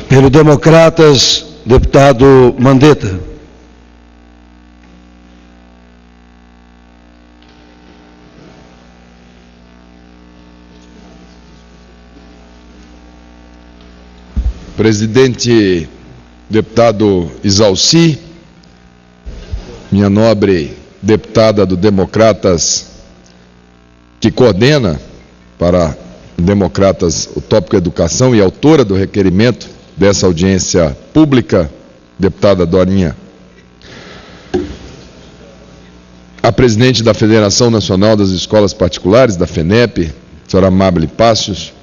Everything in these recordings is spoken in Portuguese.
Pelo Democratas, deputado Mandetta. Presidente, deputado Isalci, minha nobre deputada do Democratas, que coordena para Democratas o tópico educação e autora do requerimento dessa audiência pública, deputada Dorinha. A presidente da Federação Nacional das Escolas Particulares, da FENEP, senhora Amable Pássios,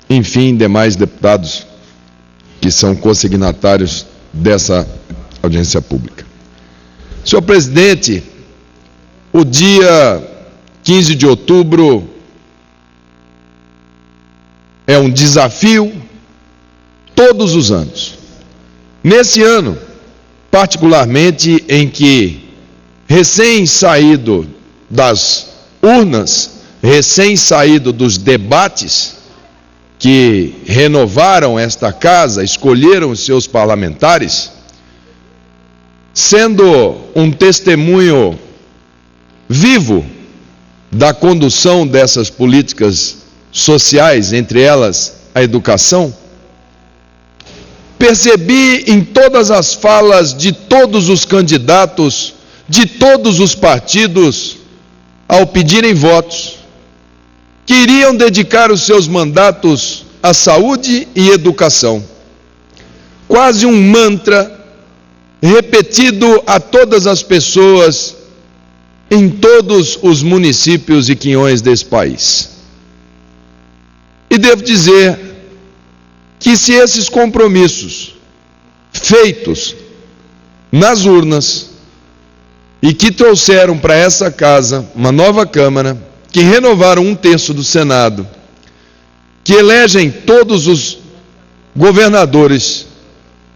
enfim, demais deputados que são consignatários dessa audiência pública. Senhor presidente, o dia 15 de outubro é um desafio todos os anos. Nesse ano, particularmente em que, recém-saído das urnas, recém-saído dos debates que renovaram esta casa, escolheram os seus parlamentares, sendo um testemunho vivo da condução dessas políticas sociais, entre elas a educação, percebi em todas as falas de todos os candidatos, de todos os partidos, ao pedirem votos, que iriam dedicar os seus mandatos à saúde e educação. Quase um mantra repetido a todas as pessoas em todos os municípios e quinhões desse país. E devo dizer que se esses compromissos feitos nas urnas e que trouxeram para essa casa uma nova Câmara, que renovaram 1/3 do Senado, que elegem todos os governadores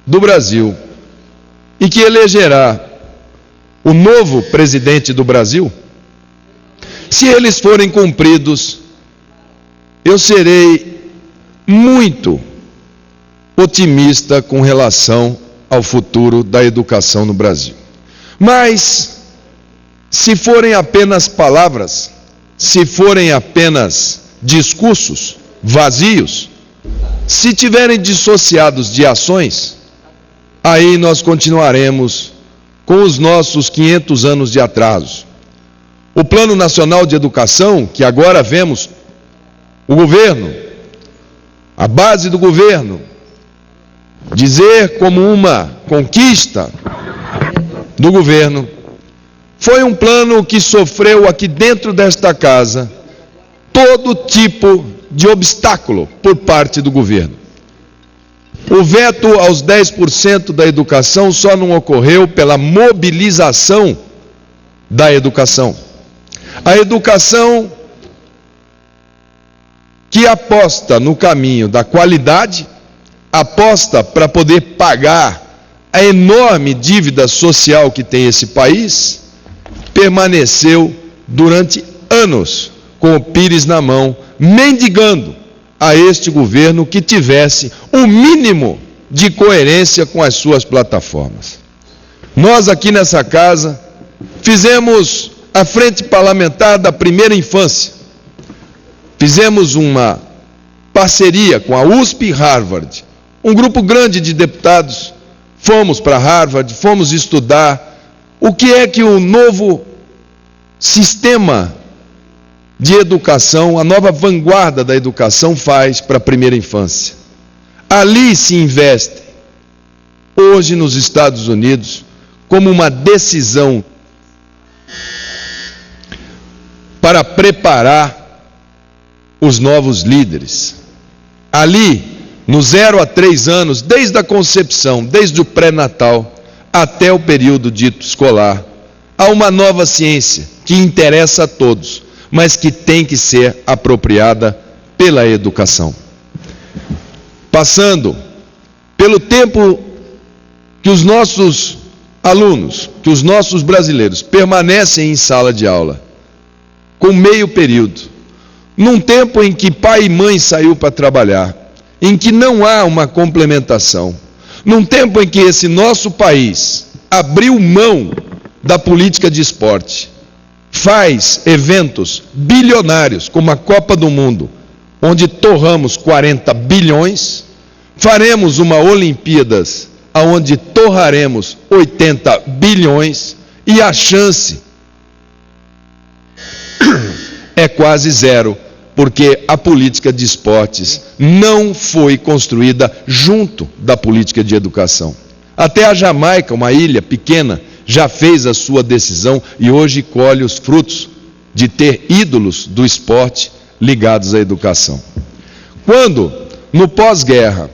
do Brasil e que elegerá o novo presidente do Brasil, se eles forem cumpridos, eu serei muito otimista com relação ao futuro da educação no Brasil. Mas, se forem apenas palavras, se forem apenas discursos vazios, se tiverem dissociados de ações, aí nós continuaremos com os nossos 500 anos de atraso. O Plano Nacional de Educação, que agora vemos o governo, a base do governo, dizer como uma conquista do governo, foi um plano que sofreu aqui dentro desta casa todo tipo de obstáculo por parte do governo. O veto aos 10% da educação só não ocorreu pela mobilização da educação. A educação que aposta no caminho da qualidade, aposta para poder pagar a enorme dívida social que tem esse país, permaneceu durante anos com o pires na mão, mendigando a este governo que tivesse o mínimo de coerência com as suas plataformas. Nós aqui nessa casa fizemos a frente parlamentar da primeira infância, fizemos uma parceria com a USP e Harvard, um grupo grande de deputados, fomos para Harvard, fomos estudar o que é que o novo sistema de educação, a nova vanguarda da educação faz para a primeira infância. Ali se investe, hoje nos Estados Unidos, como uma decisão para preparar os novos líderes. Ali, no 0 a 3 anos, desde a concepção, desde o pré-natal até o período dito escolar, há uma nova ciência que interessa a todos, mas que tem que ser apropriada pela educação. Passando pelo tempo que os nossos alunos, que os nossos brasileiros permanecem em sala de aula, com meio período, num tempo em que pai e mãe saiu para trabalhar, em que não há uma complementação, num tempo em que esse nosso país abriu mão da política de esporte, faz eventos bilionários, como a Copa do Mundo, onde torramos 40 bilhões, faremos uma Olimpíadas, onde torraremos 80 bilhões, e a chance é quase zero, porque a política de esportes não foi construída junto da política de educação. Até a Jamaica, uma ilha pequena, já fez a sua decisão e hoje colhe os frutos de ter ídolos do esporte ligados à educação. Quando, no pós-guerra,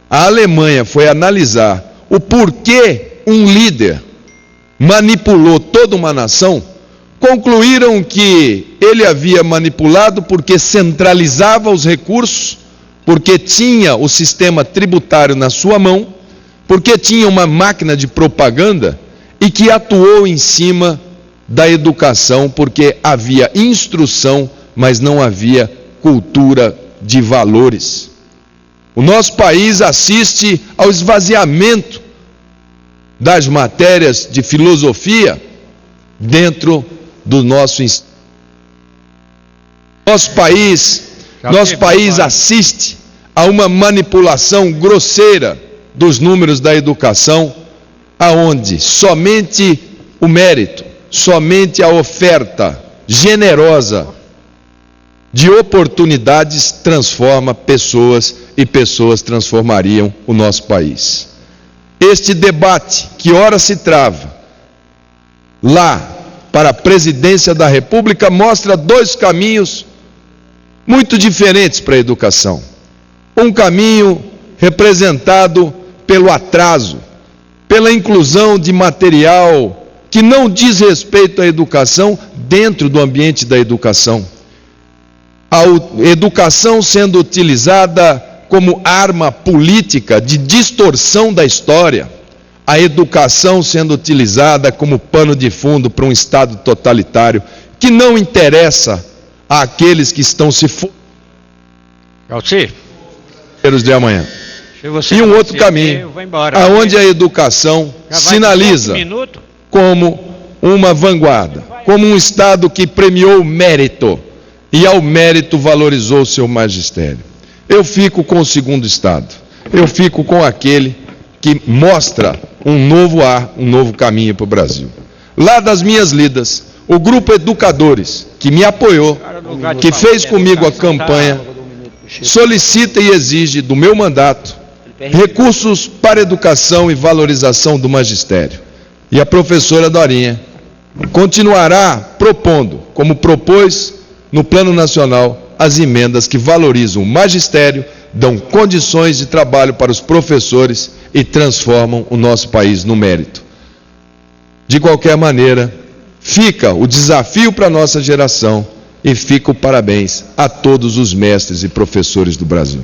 a Alemanha foi analisar o porquê um líder manipulou toda uma nação, concluíram que ele havia manipulado porque centralizava os recursos, porque tinha o sistema tributário na sua mão, porque tinha uma máquina de propaganda e que atuou em cima da educação, porque havia instrução, mas não havia cultura de valores. O nosso país assiste ao esvaziamento das matérias de filosofia dentro do nosso ensino. Nosso país assiste a uma manipulação grosseira dos números da educação, aonde somente o mérito, somente a oferta generosa de oportunidades transforma pessoas e pessoas transformariam o nosso país. Este debate, que ora se trava lá para a presidência da República, mostra dois caminhos muito diferentes para a educação. Um caminho representado pelo atraso, pela inclusão de material que não diz respeito à educação dentro do ambiente da educação. A educação sendo utilizada como arma política de distorção da história, a educação sendo utilizada como pano de fundo para um Estado totalitário que não interessa àqueles que estão se de amanhã. E um outro caminho, aonde a educação sinaliza como uma vanguarda, como um Estado que premiou o mérito e ao mérito valorizou o seu magistério. Eu fico com o segundo Estado, eu fico com aquele que mostra um novo ar, um novo caminho para o Brasil. Lá das minhas lidas, o grupo Educadores, que me apoiou, que fez comigo a campanha, solicita e exige do meu mandato recursos para educação e valorização do magistério. E a professora Dorinha continuará propondo, como propôs no Plano Nacional, as emendas que valorizam o magistério, dão condições de trabalho para os professores e transformam o nosso país no mérito. De qualquer maneira, fica o desafio para a nossa geração e fica o parabéns a todos os mestres e professores do Brasil.